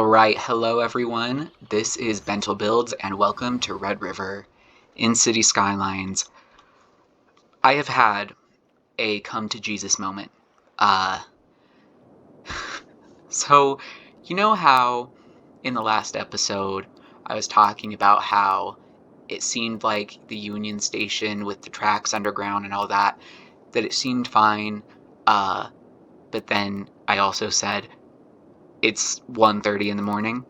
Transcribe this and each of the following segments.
Alright, hello everyone. This is BentlBuilds and welcome to Red River in City Skylines. I have had a come to Jesus moment. So, you know how in the last episode I was talking about how it seemed like the Union Station with the tracks underground and all that it seemed fine, but then I also said it's 1:30 in the morning.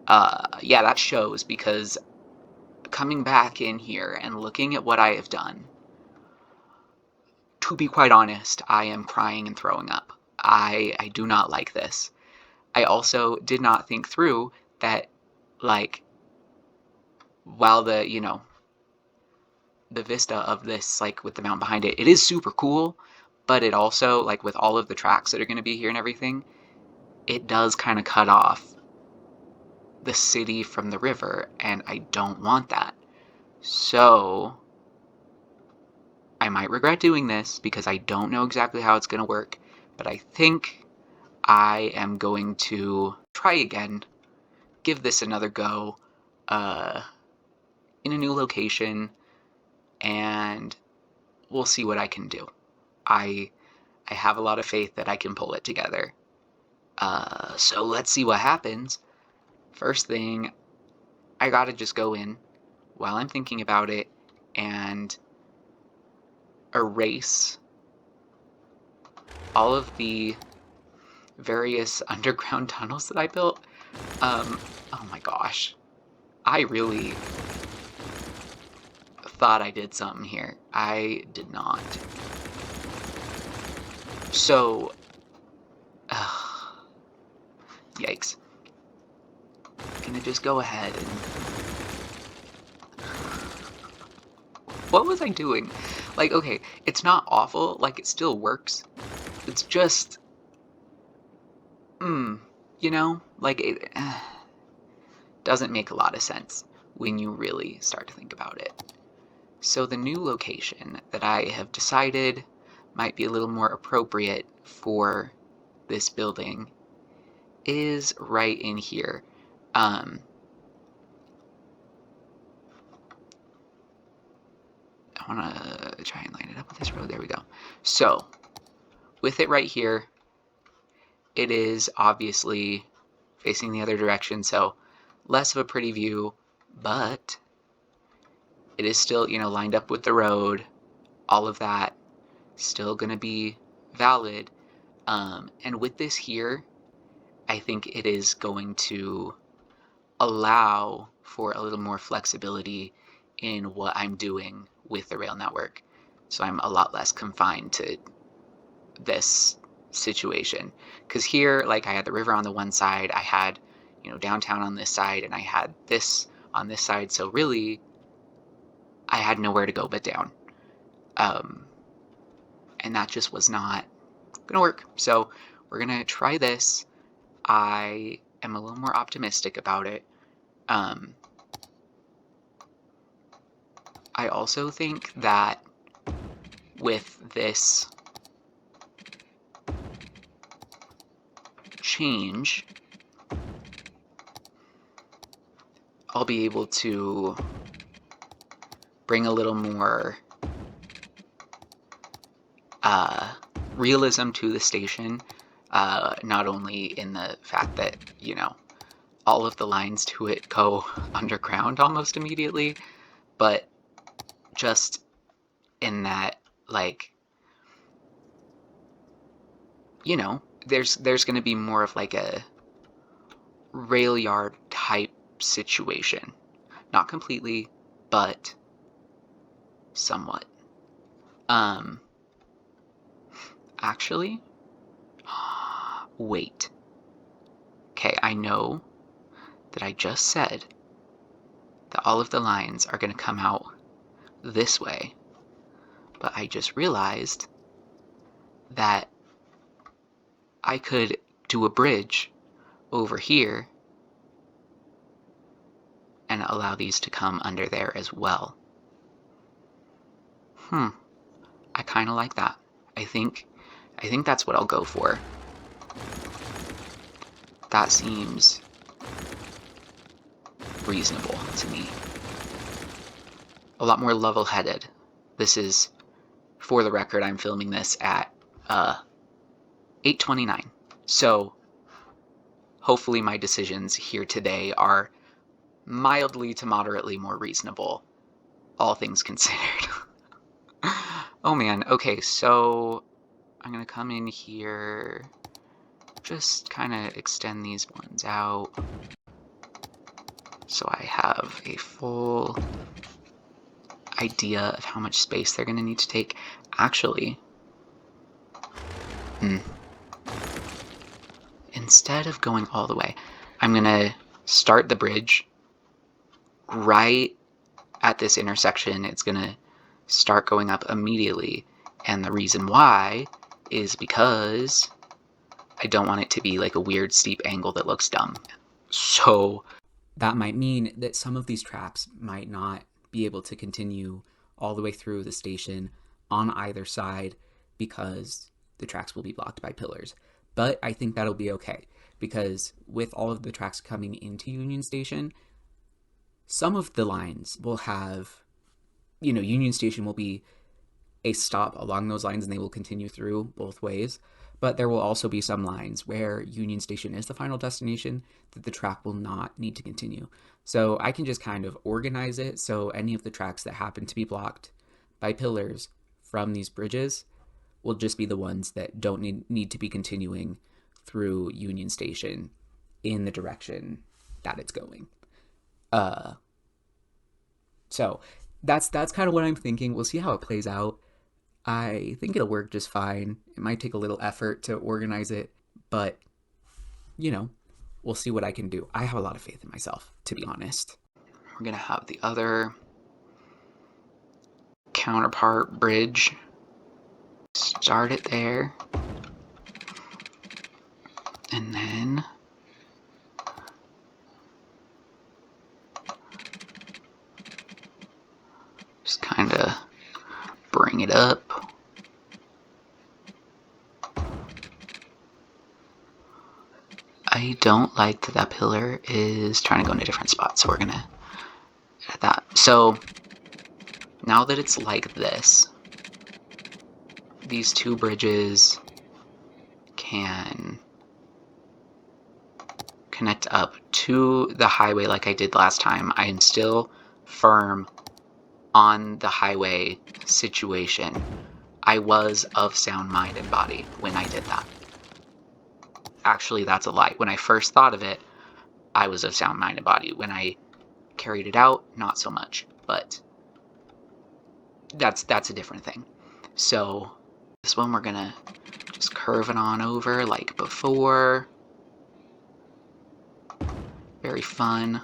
Yeah, that shows because coming back in here and looking at what I have done, to be quite honest, I am crying and throwing up. I do not like this. I also did not think through that, like, while the vista of this, like, with the mountain behind it, it is super cool, but it also, like, with all of the tracks that are going to be here and everything, it does kind of cut off the city from the river, and I don't want that. So I might regret doing this because I don't know exactly how it's going to work, but I think I am going to try again, give this another go in a new location, and we'll see what I can do. I have a lot of faith that I can pull it together. So let's see what happens. First thing, I gotta just go in while I'm thinking about it and erase all of the various underground tunnels that I built. Oh my gosh. I really thought I did something here. I did not. So, yikes. I'm gonna just go ahead and... What was I doing? Like, okay, it's not awful, like, it still works. It's just... like, it doesn't make a lot of sense when you really start to think about it. So the new location that I have decided might be a little more appropriate for this building is right in here. I want to try and line it up with this road. There we go. So, with it right here, it is obviously facing the other direction, so less of a pretty view, but it is still, lined up with the road. All of that still going to be valid. And with this here, I think it is going to allow for a little more flexibility in what I'm doing with the rail network. So I'm a lot less confined to this situation. Because here, like, I had the river on the one side, I had, downtown on this side, and I had this on this side. So really, I had nowhere to go but down. And that just was not going to work. So we're going to try this. I am a little more optimistic about it. I also think that with this change, I'll be able to bring a little more realism to the station, not only in the fact that, all of the lines to it go underground almost immediately, but just in that, like, there's going to be more of like a rail yard type situation. Not completely, but somewhat. Actually, wait. Okay, I know that I just said that all of the lines are going to come out this way, but I just realized that I could do a bridge over here and allow these to come under there as well. I kind of like that. I think that's what I'll go for. That seems reasonable to me. A lot more level-headed. This is, for the record, I'm filming this at 8:29. So hopefully my decisions here today are mildly to moderately more reasonable, all things considered. Oh man, okay, so I'm gonna come in here, just kind of extend these ones out so I have a full idea of how much space they're gonna need to take. Actually, instead of going all the way, I'm gonna start the bridge right at this intersection. It's gonna start going up immediately, and the reason why is because I don't want it to be like a weird steep angle that looks dumb. So that might mean that some of these tracks might not be able to continue all the way through the station on either side because the tracks will be blocked by pillars. But I think that'll be okay, because with all of the tracks coming into Union Station, some of the lines will have, Union Station will be a stop along those lines and they will continue through both ways. But there will also be some lines where Union Station is the final destination that the track will not need to continue. So I can just kind of organize it so any of the tracks that happen to be blocked by pillars from these bridges will just be the ones that don't need to be continuing through Union Station in the direction that it's going. So that's kind of what I'm thinking. We'll see how it plays out. I think it'll work just fine. It might take a little effort to organize it, but, we'll see what I can do. I have a lot of faith in myself, to be honest. We're going to have the other counterpart bridge. Start it there. And then just kind of bring it up. I don't like that pillar is trying to go in a different spot, so we're gonna add that. So now that it's like this, these two bridges can connect up to the highway like I did last time. I am still firm on the highway situation. I was of sound mind and body when I did that. Actually, that's a lie. When I first thought of it, I was of sound mind and body. When I carried it out, not so much. But that's a different thing. So this one we're gonna just curve it on over like before. Very fun.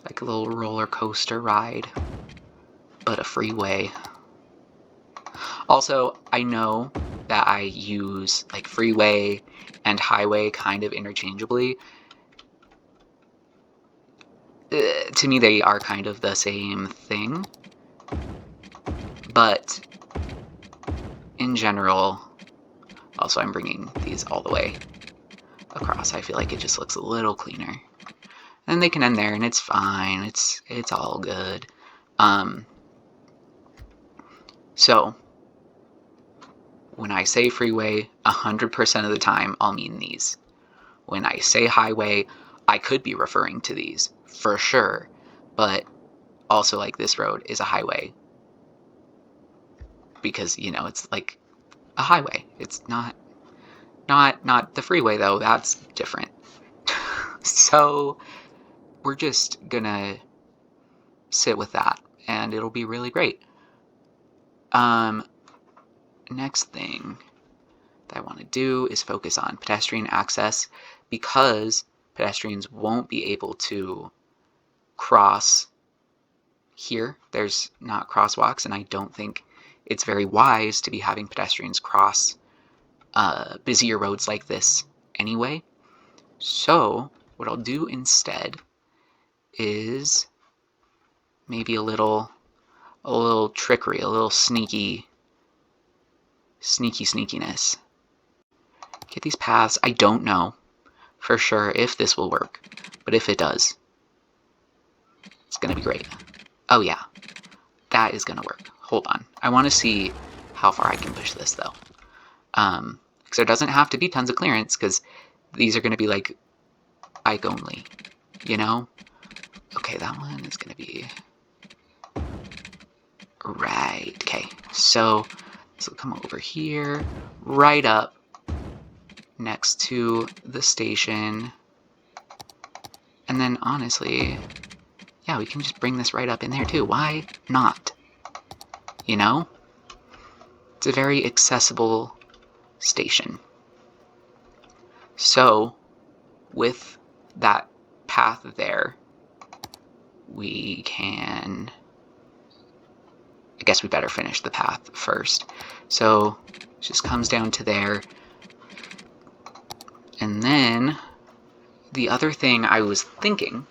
Like a little roller coaster ride, but a freeway. Also, I know that I use like freeway and highway kind of interchangeably. To me, they are kind of the same thing. But in general, also I'm bringing these all the way across. I feel like it just looks a little cleaner. And they can end there and it's fine. It's all good. So when I say freeway, 100% of the time I'll mean these. When I say highway, I could be referring to these for sure, but also like this road is a highway because it's like a highway. It's not the freeway though. That's different. So we're just gonna sit with that and it'll be really great. Next thing that I want to do is focus on pedestrian access, because pedestrians won't be able to cross here. There's not crosswalks, and I don't think it's very wise to be having pedestrians cross busier roads like this anyway. So what I'll do instead is maybe a little trickery, a little sneakiness. Get these paths. I don't know for sure if this will work, but if it does, It's going to be great. Oh yeah, that is going to work. Hold on. I want to see how far I can push this though. Because there doesn't have to be tons of clearance, because these are going to be like bike only, you know? Okay, that one is going to be right. Okay, so this will come over here, right up next to the station. And then honestly, yeah, we can just bring this right up in there too. Why not? You know? It's a very accessible station. So, with that path there, we can... I guess we better finish the path first. So, it just comes down to there. And then, the other thing I was thinking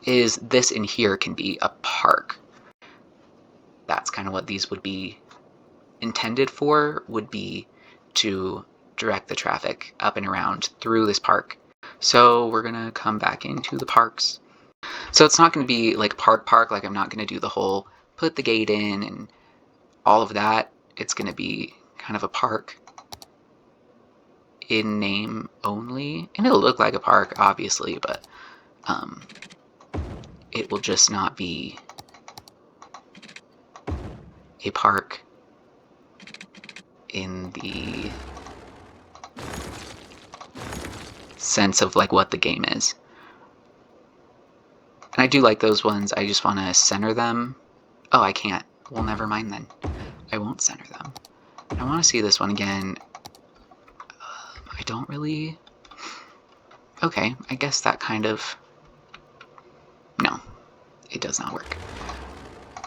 is this in here can be a park. That's kind of what these would be intended for, would be to direct the traffic up and around through this park. So we're gonna come back into the parks. So it's not gonna be like park, like I'm not gonna do the whole put the gate in and all of that. It's gonna be kind of a park in name only, and it'll look like a park obviously, but it will just not be a park in the sense of like what the game is. And I do like those ones. I just want to center them. Oh, I can't. Well, never mind then. I won't center them. I want to see this one again. I don't really... Okay, I guess that kind of... No, it does not work.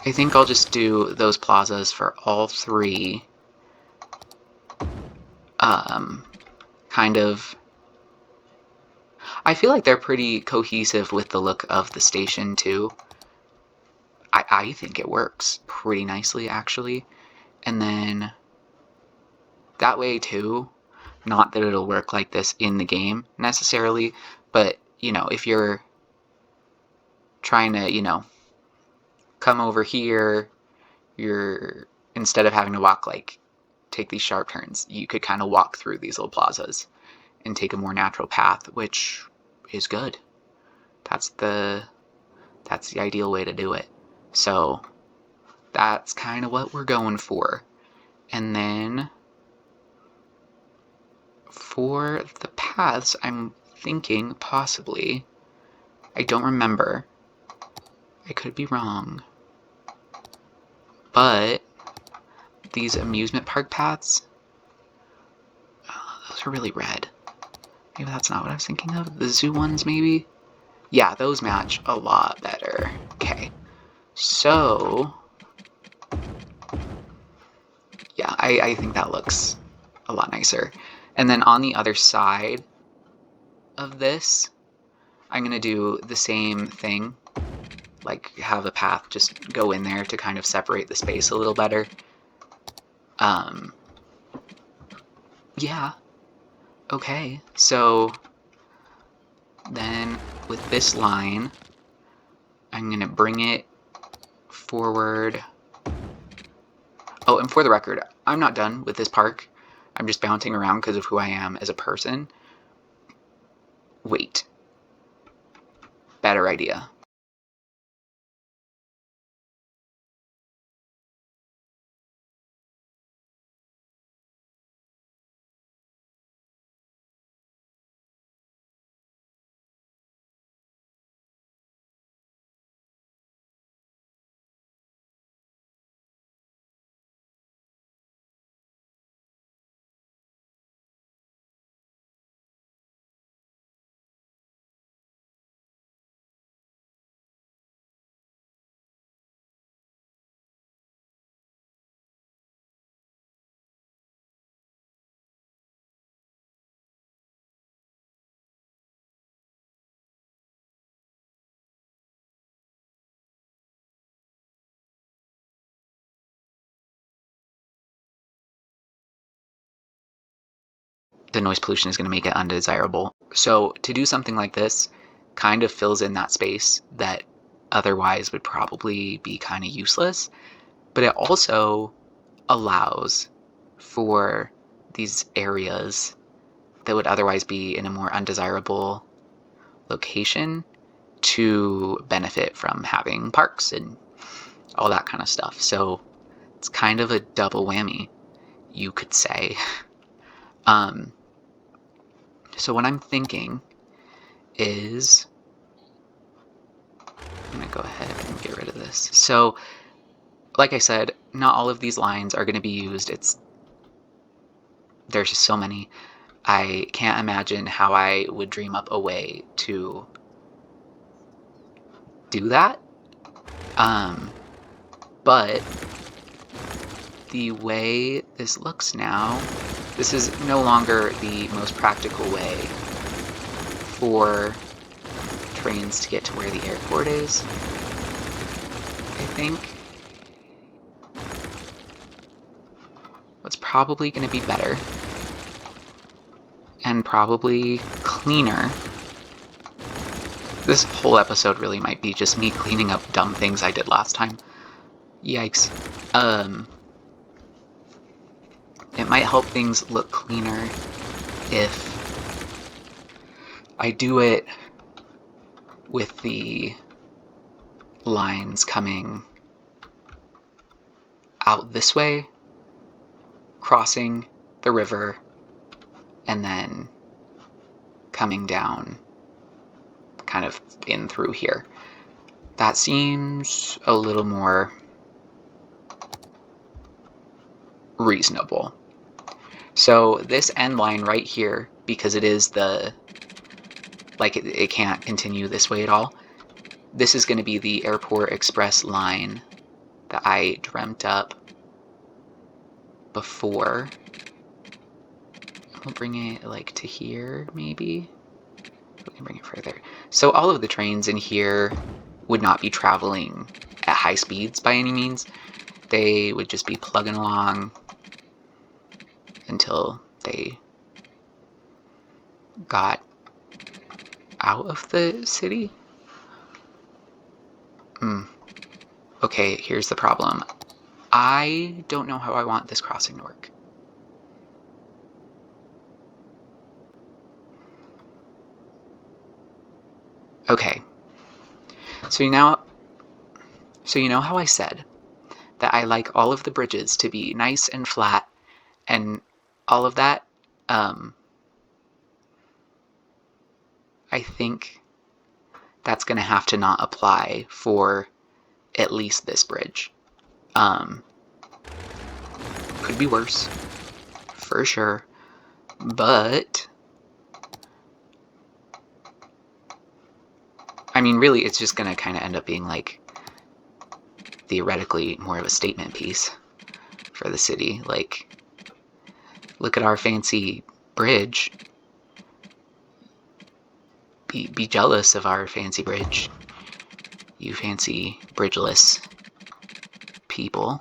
I think I'll just do those plazas for all three. Kind of... I feel like they're pretty cohesive with the look of the station, too. I think it works pretty nicely, actually. And then... That way, too, not that it'll work like this in the game, necessarily, but, you know, if you're trying to, you know, come over here, you're... Instead of having to walk, like, take these sharp turns, you could kind of walk through these little plazas and take a more natural path, which is good. That's the ideal way to do it. So that's kind of what we're going for. And then for the paths, I'm thinking possibly, I don't remember, I could be wrong, but these amusement park paths, those are really red. Maybe that's not what I was thinking of. The zoo ones, maybe? Yeah, those match a lot better. Okay. So, yeah, I think that looks a lot nicer. And then on the other side of this, I'm going to do the same thing. Like, have a path just go in there to kind of separate the space a little better. Yeah. Okay, so then with this line, I'm going to bring it forward. Oh, and for the record, I'm not done with this park. I'm just bouncing around because of who I am as a person. Wait. Better idea. The noise pollution is going to make it undesirable. So to do something like this, kind of fills in that space that otherwise would probably be kind of useless. But it also allows for these areas that would otherwise be in a more undesirable location to benefit from having parks and all that kind of stuff. So it's kind of a double whammy, you could say. So what I'm thinking is, I'm going to go ahead and get rid of this. So, like I said, not all of these lines are going to be used. There's just so many. I can't imagine how I would dream up a way to do that. But the way this looks now, this is no longer the most practical way for trains to get to where the airport is, I think. What's probably going to be better and probably cleaner. This whole episode really might be just me cleaning up dumb things I did last time. Yikes. It might help things look cleaner if I do it with the lines coming out this way, crossing the river, and then coming down kind of in through here. That seems a little more reasonable. So this end line right here, because it is it can't continue this way at all, this is going to be the Airport Express line that I dreamt up before. We'll bring it like to here, maybe. We can bring it further. So all of the trains in here would not be traveling at high speeds by any means. They would just be plugging along until they got out of the city. Okay, here's the problem. I don't know how I want this crossing to work. Okay, so you know how I said that I like all of the bridges to be nice and flat and all of that? I think that's going to have to not apply for at least this bridge. Could be worse, for sure, but I mean, really, it's just going to kind of end up being like theoretically more of a statement piece for the city. Like, look at our fancy bridge. Be jealous of our fancy bridge, you fancy bridgeless people.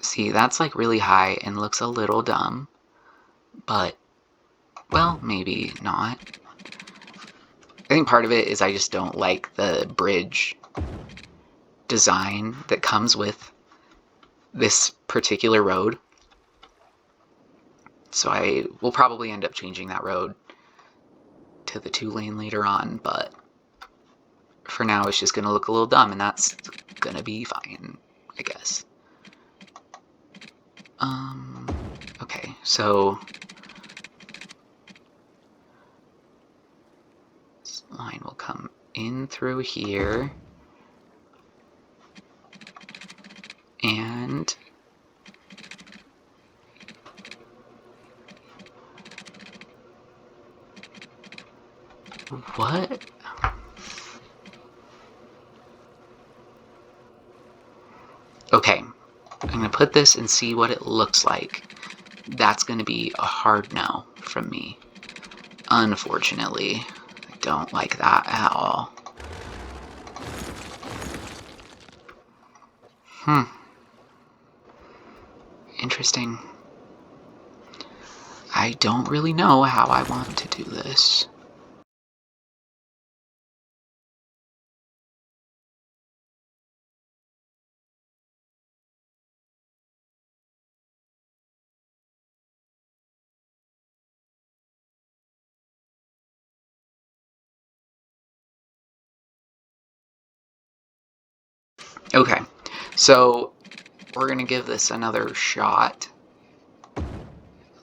See, that's like really high and looks a little dumb, but, well, maybe not. I think part of it is I just don't like the bridge design that comes with this particular road. So I will probably end up changing that road to the 2-lane later on, but for now it's just going to look a little dumb, and that's going to be fine, I guess. Okay, so this line will come in through here, and what? Okay, I'm going to put this and see what it looks like. That's going to be a hard no from me. Unfortunately, I don't like that at all. Interesting. I don't really know how I want to do this. Okay, so we're going to give this another shot.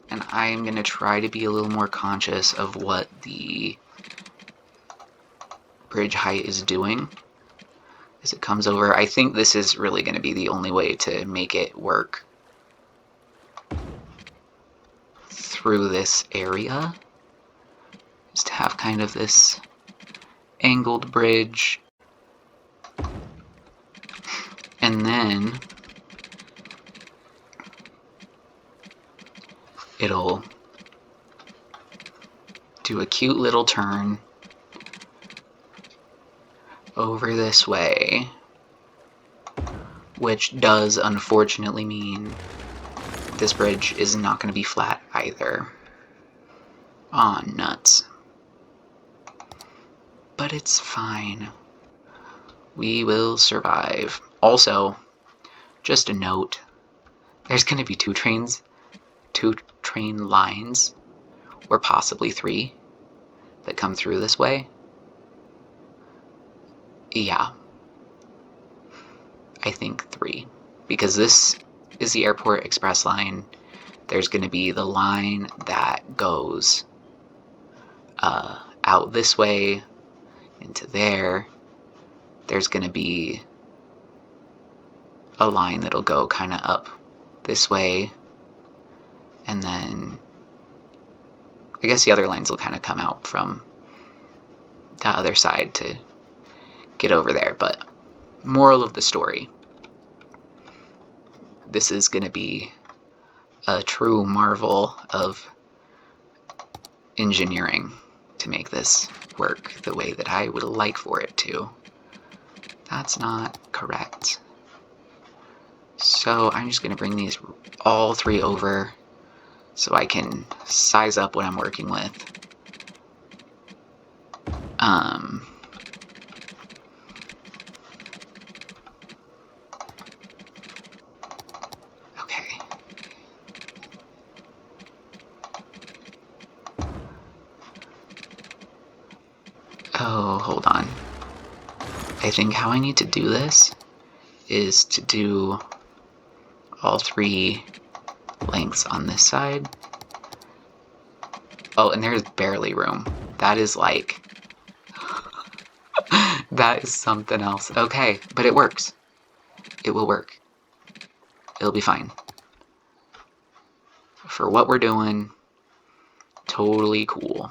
And I'm going to try to be a little more conscious of what the bridge height is doing as it comes over. I think this is really going to be the only way to make it work through this area, is to have kind of this angled bridge. And then it'll do a cute little turn over this way, which does unfortunately mean this bridge is not going to be flat either. Aw, nuts. But it's fine. We will survive. Also, just a note, there's going to be two train lines, or possibly 3, that come through this way. Yeah. I think 3. Because this is the Airport Express line. There's going to be the line that goes out this way into there. There's going to be a line that'll go kind of up this way. And then I guess the other lines will kind of come out from the other side to get over there. But moral of the story, this is going to be a true marvel of engineering to make this work the way that I would like for it to. That's not correct. So I'm just going to bring these all 3 over so I can size up what I'm working with. Okay. Oh, hold on. I think how I need to do this is to do all 3 lengths on this side. Oh, and there's barely room. That is like... that is something else. Okay, but it works. It will work. It'll be fine. For what we're doing, totally cool.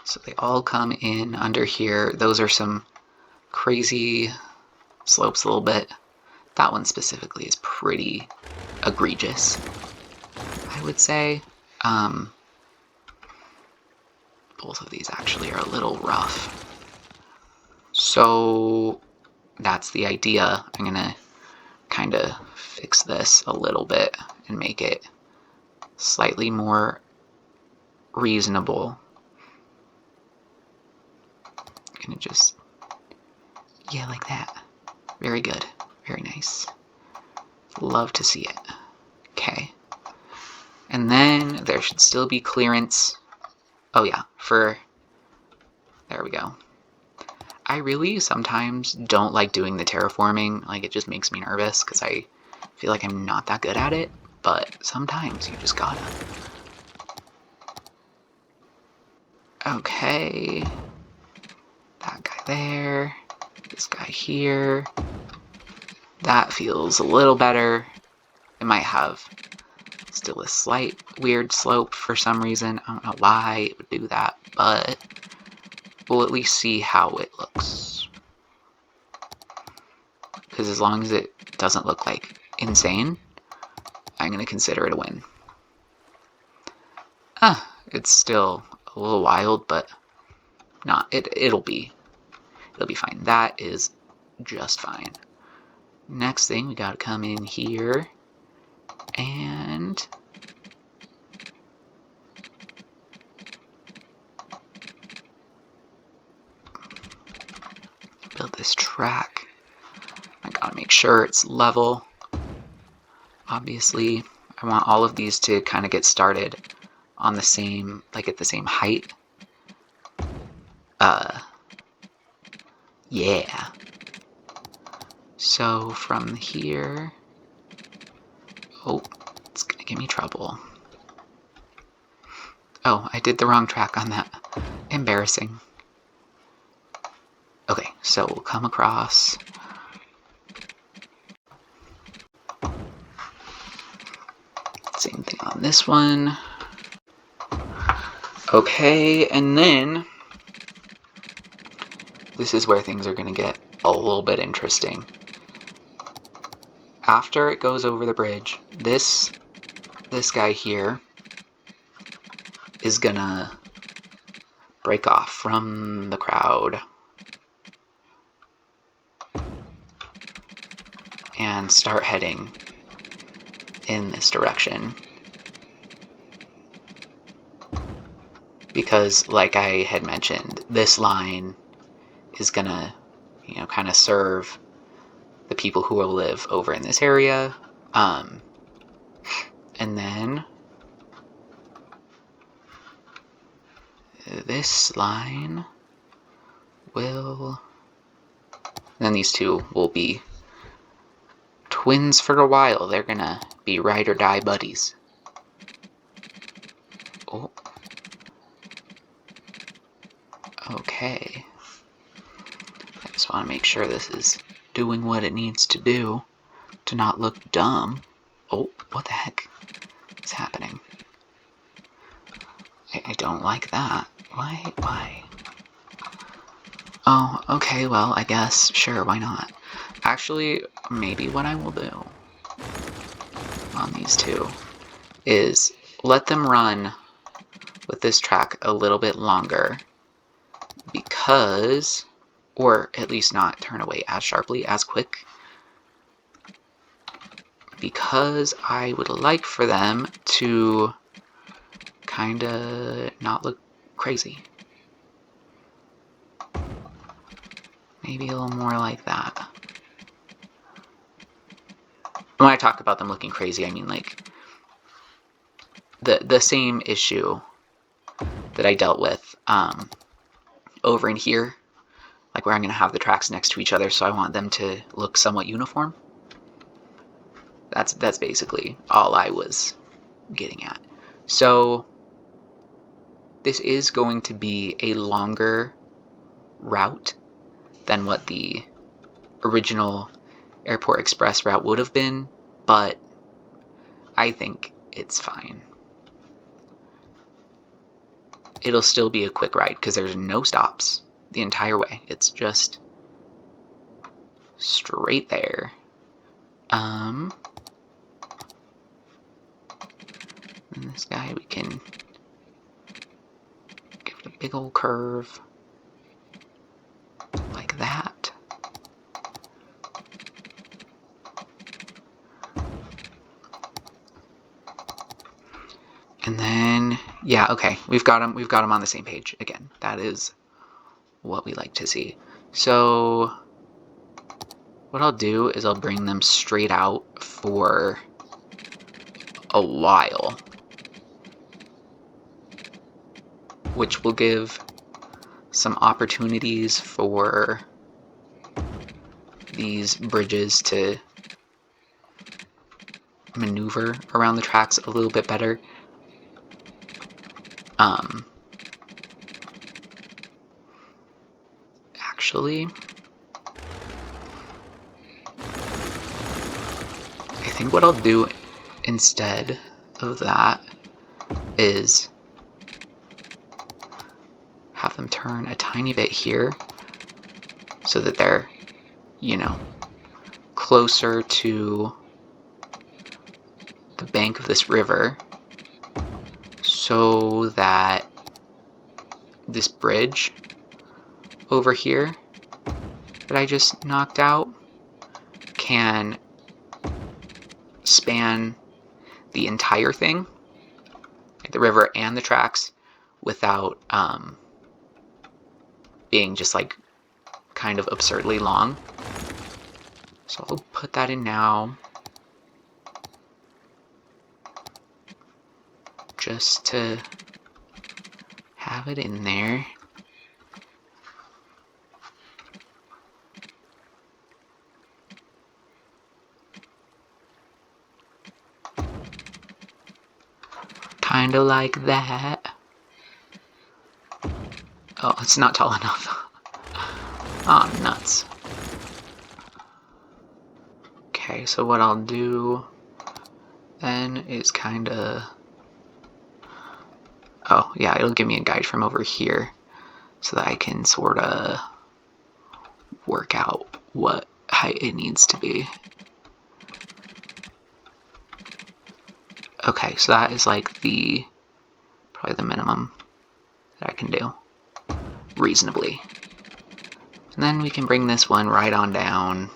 So they all come in under here. Those are some crazy slopes a little bit. That one specifically is pretty egregious, I would say. Both of these actually are a little rough. So that's the idea. I'm gonna kind of fix this a little bit and make it slightly more reasonable. Gonna just, yeah, like that. Very good. Very nice. Love to see it. Okay. And then there should still be clearance. Oh yeah, there we go. I really sometimes don't like doing the terraforming. Like, it just makes me nervous because I feel like I'm not that good at it. But sometimes you just gotta. Okay. That guy there. This guy here. That feels a little better. It might have still a slight weird slope for some reason. I don't know why it would do that, but we'll at least see how it looks. Because as long as it doesn't look like insane, I'm going to consider it a win. It's still a little wild, but not. It'll be fine. That is just fine. Next thing, we gotta come in here and build this track. I gotta make sure it's level. Obviously, I want all of these to kind of get started on the same, like at the same height. Yeah. So from here... Oh, it's gonna give me trouble. Oh, I did the wrong track on that. Embarrassing. Okay, so we'll come across. Same thing on this one. Okay, and then this is where things are going to get a little bit interesting. After it goes over the bridge, this guy here is gonna break off from the crowd and start heading in this direction. Because, like I had mentioned, this line is gonna, kind of serve the people who will live over in this area. And then this line will... Then these two will be twins for a while. They're gonna be ride or die buddies. Oh. Okay. I just want to make sure this is doing what it needs to do to not look dumb. Oh, what the heck is happening? I don't like that. Why? Oh, okay, well, I guess, sure, why not? Actually, maybe what I will do on these two is let them run with this track a little bit longer, because, or at least not turn away as sharply, as quick, because I would like for them to kinda not look crazy. Maybe a little more like that. When I talk about them looking crazy, I mean like the same issue that I dealt with over in here, like where I'm going to have the tracks next to each other, so I want them to look somewhat uniform. That's basically all I was getting at. So this is going to be a longer route than what the original Airport Express route would have been, but I think it's fine. It'll still be a quick ride because there's no stops the entire way. It's just straight there. And this guy, we can give it a big old curve like that. And then, yeah, okay, we've got them on the same page again. That is what we like to see. So what I'll do is I'll bring them straight out for a while, which will give some opportunities for these bridges to maneuver around the tracks a little bit better. Actually, I think what I'll do instead of that is have them turn a tiny bit here so that they're, closer to the bank of this river, so that this bridge over here that I just knocked out can span the entire thing, like the river and the tracks, without being just like kind of absurdly long. So I'll put that in now, just to have it in there. kind of like that. Oh, it's not tall enough. Oh, nuts. Okay, so what I'll do then is kind of... Oh, yeah, it'll give me a guide from over here so that I can sort of work out what height it needs to be. Okay, so that is like probably the minimum that I can do reasonably. And then we can bring this one right on down.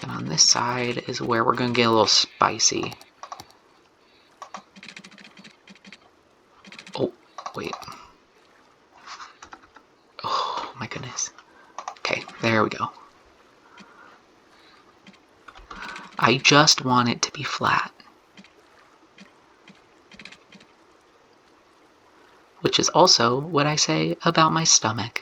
And on this side is where we're going to get a little spicy. Oh, wait. Oh, my goodness. Okay, there we go. I just want it to be flat. Which is also what I say about my stomach.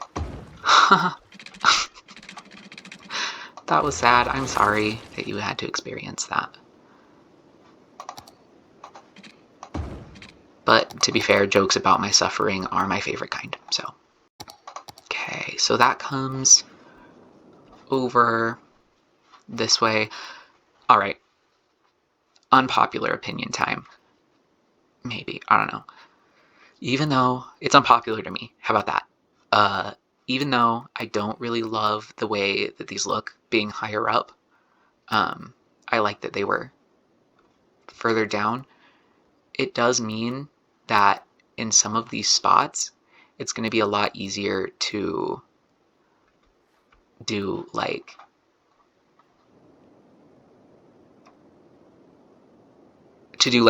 That was sad. I'm sorry that you had to experience that. But to be fair, jokes about my suffering are my favorite kind, so. Okay, so that comes over this way. All right. Unpopular opinion time. Maybe, I don't know. Even though it's unpopular to me, how about that? Even though I don't really love the way that these look being higher up, I like that they were further down. It does mean that in some of these spots, it's going to be a lot easier to do like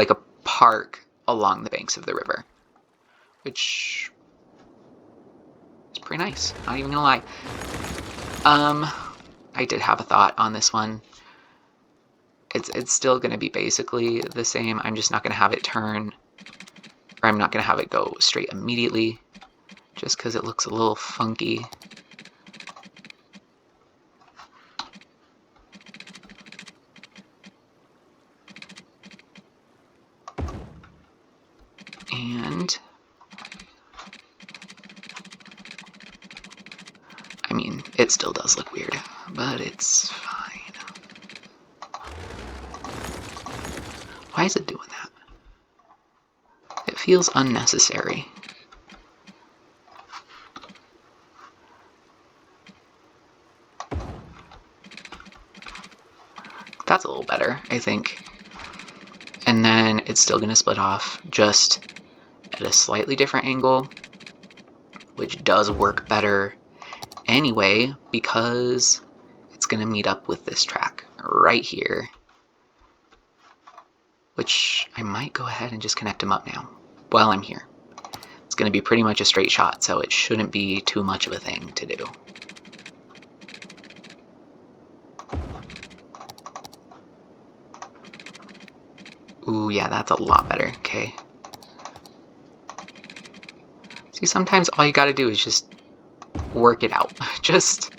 a park along the banks of the river, which is pretty nice, not even gonna lie. I did have a thought on this one. It's still gonna be basically the same. I'm just not gonna have it turn, or I'm not gonna have it go straight immediately, just because it looks a little funky. And I mean, it still does look weird, but it's fine. Why is it doing that? It feels unnecessary. That's a little better, I think. And then it's still going to split off just at a slightly different angle, which does work better anyway because it's going to meet up with this track right here, which I might go ahead and just connect them up now while I'm here. It's going to be pretty much a straight shot, so it shouldn't be too much of a thing to do. Ooh, yeah, that's a lot better. Okay. See, sometimes all you gotta do is just work it out. Just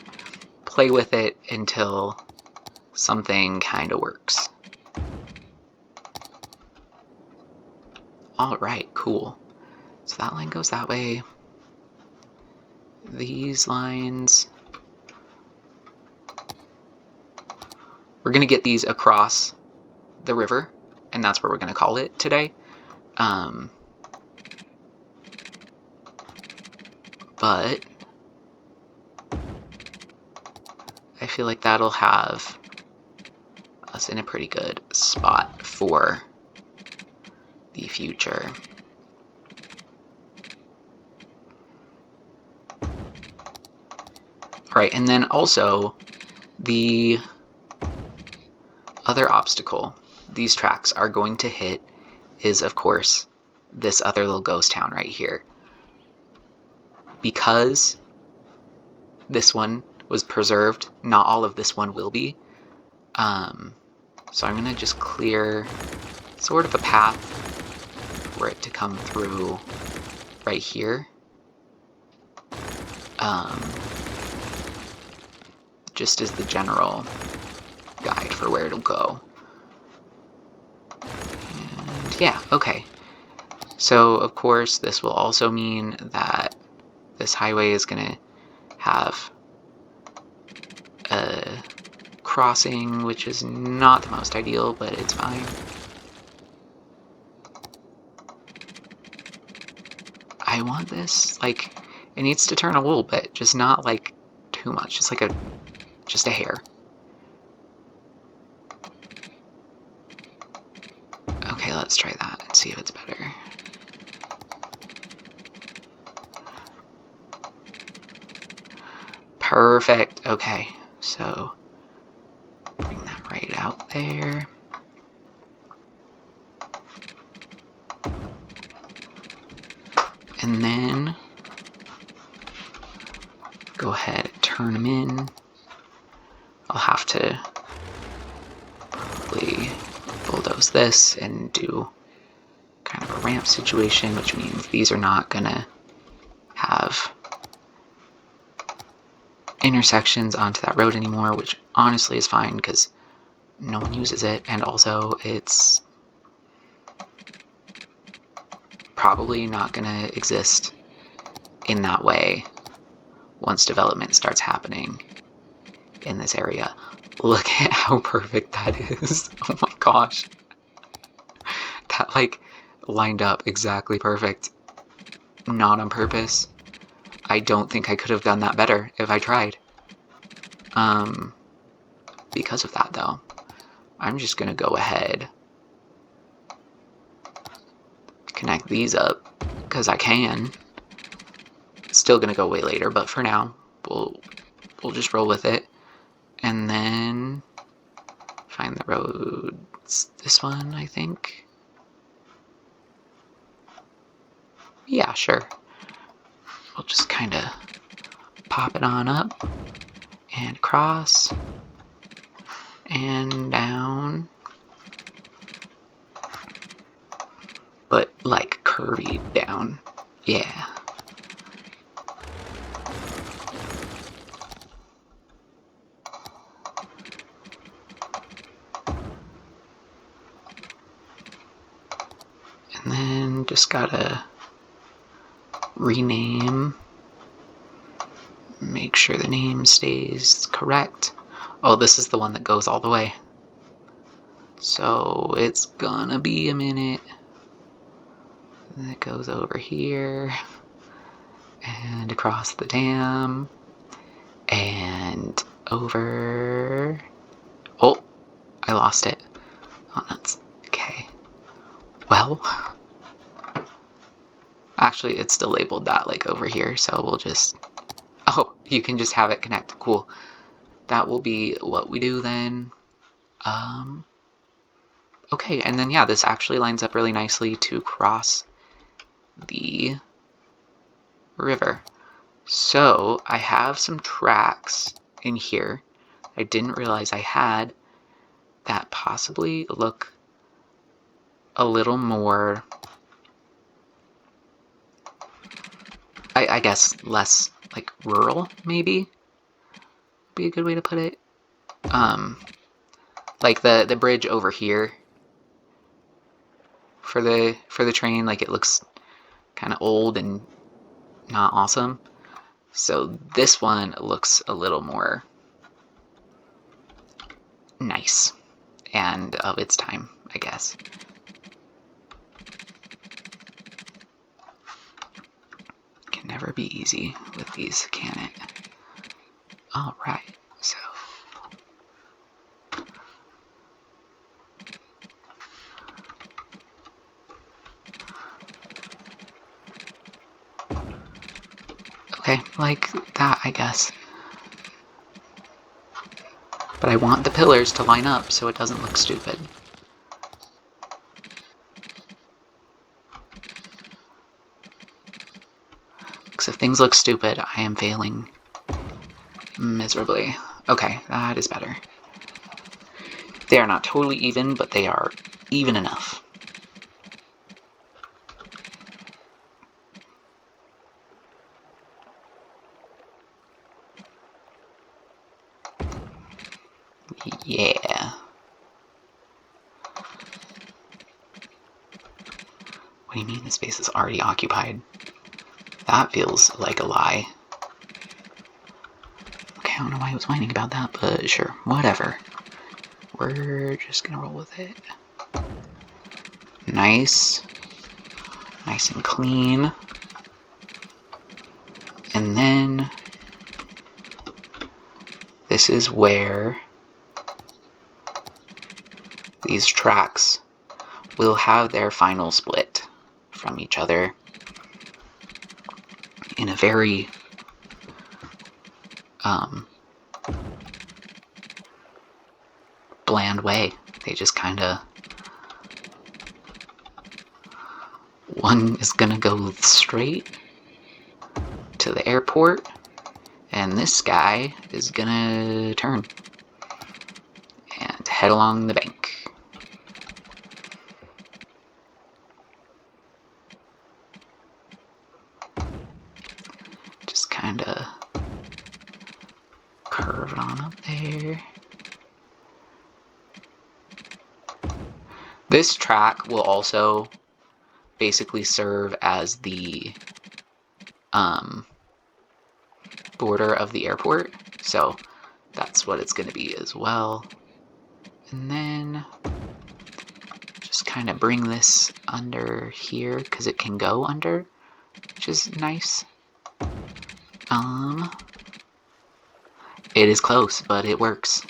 play with it until something kind of works. All right, cool. So that line goes that way. These lines, we're gonna get these across the river, and that's where we're gonna call it today. But I feel like that'll have us in a pretty good spot for the future. All right, and then also the other obstacle these tracks are going to hit is, of course, this other little ghost town right here. Because this one was preserved, not all of this one will be. So I'm going to just clear sort of a path for it to come through right here. Just as the general guide for where it'll go. yeah, okay. So, of course, this will also mean that this highway is going to have a crossing, which is not the most ideal, but it's fine. I want this, like, it needs to turn a little bit, just not, like, too much. Just, like, just a hair. Okay, let's try that and see if it's better. Perfect. Okay, so bring that right out there. And then go ahead and turn them in. I'll have to probably bulldoze this and do kind of a ramp situation, which means these are not gonna have intersections onto that road anymore, which honestly is fine because no one uses it, and also it's probably not gonna exist in that way once development starts happening in this area. Look at how perfect that is. Oh my gosh. That, like, lined up exactly perfect. Not on purpose. I don't think I could have done that better if I tried. Because of that, though, I'm just gonna go ahead, connect these up, because I can. It's still gonna go way later, but for now, we'll just roll with it. And then find the roads. This one, I think. Yeah, sure. We'll just kind of pop it on up and across and down, but like curvy down. Yeah. And then just gotta rename, make sure the name stays correct. Oh, this is the one that goes all the way. So it's gonna be a minute. And it goes over here and across the dam and over. Oh, I lost it. Oh, nuts. Okay. Well, actually, it's still labeled that, like, over here, so we'll just... Oh, you can just have it connect. Cool. That will be what we do then. Okay, and then, yeah, this actually lines up really nicely to cross the river. So, I have some tracks in here I didn't realize I had that possibly look a little more, I guess, less, like, rural, maybe? Be a good way to put it. Like the bridge over here for the train, like, it looks kind of old and not awesome. So this one looks a little more nice and of its time, I guess. Can never be easy with these, can it? All right, so okay, like that, I guess. But I want the pillars to line up so it doesn't look stupid. Because if things look stupid, I am failing miserably. Okay, that is better. They are not totally even, but they are even enough. Yeah. What do you mean the space is already occupied? That feels like a lie. Okay, I don't know why he was whining about that, but sure, whatever. We're just gonna roll with it. Nice. Nice and clean. And then this is where these tracks will have their final split from each other in a very bland way. They just kind of, one is gonna go straight to the airport, and this guy is gonna turn and head along the bank. Just kind of curve it on up there. This track will also basically serve as the border of the airport, so that's what it's going to be as well. And then just kind of bring this under here because it can go under, which is nice. It is close, but it works.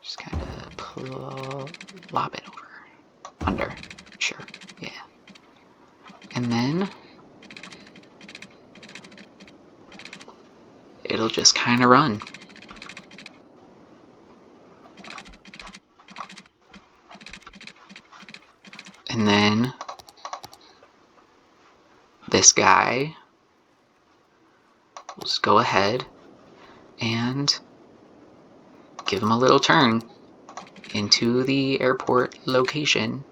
Just kind of plop it over. Under. Sure. Yeah. And then it'll just kind of run. And then this guy will just go ahead and give him a little turn into the airport location.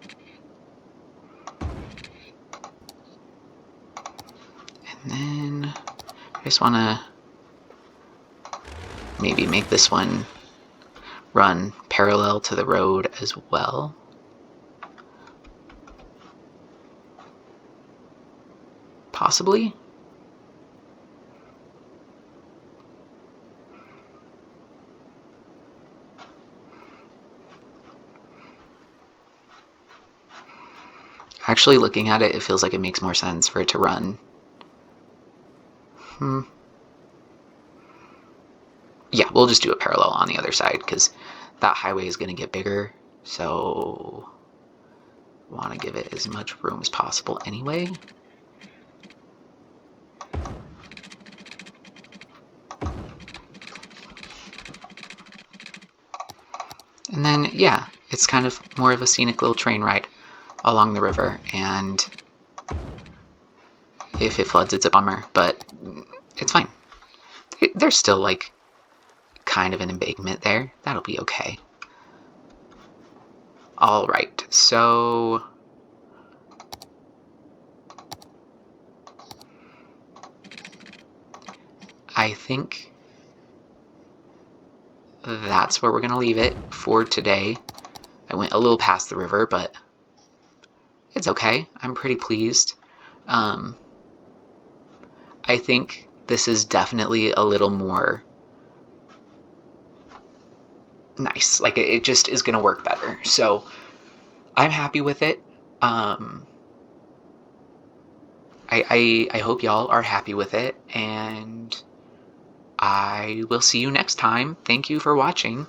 And then I just want to maybe make this one run parallel to the road as well. Possibly. Actually, looking at it, it feels like it makes more sense for it to run. Yeah, we'll just do it parallel on the other side because that highway is going to get bigger, so want to give it as much room as possible anyway. And then, yeah, it's kind of more of a scenic little train ride along the river, and if it floods, it's a bummer, but it's fine. There's still, like, kind of an embankment there. That'll be okay. Alright, so I think that's where we're going to leave it for today. I went a little past the river, but it's okay. I'm pretty pleased. I think this is definitely a little more nice. Like, it just is going to work better. So I'm happy with it. I hope y'all are happy with it, and I will see you next time. Thank you for watching.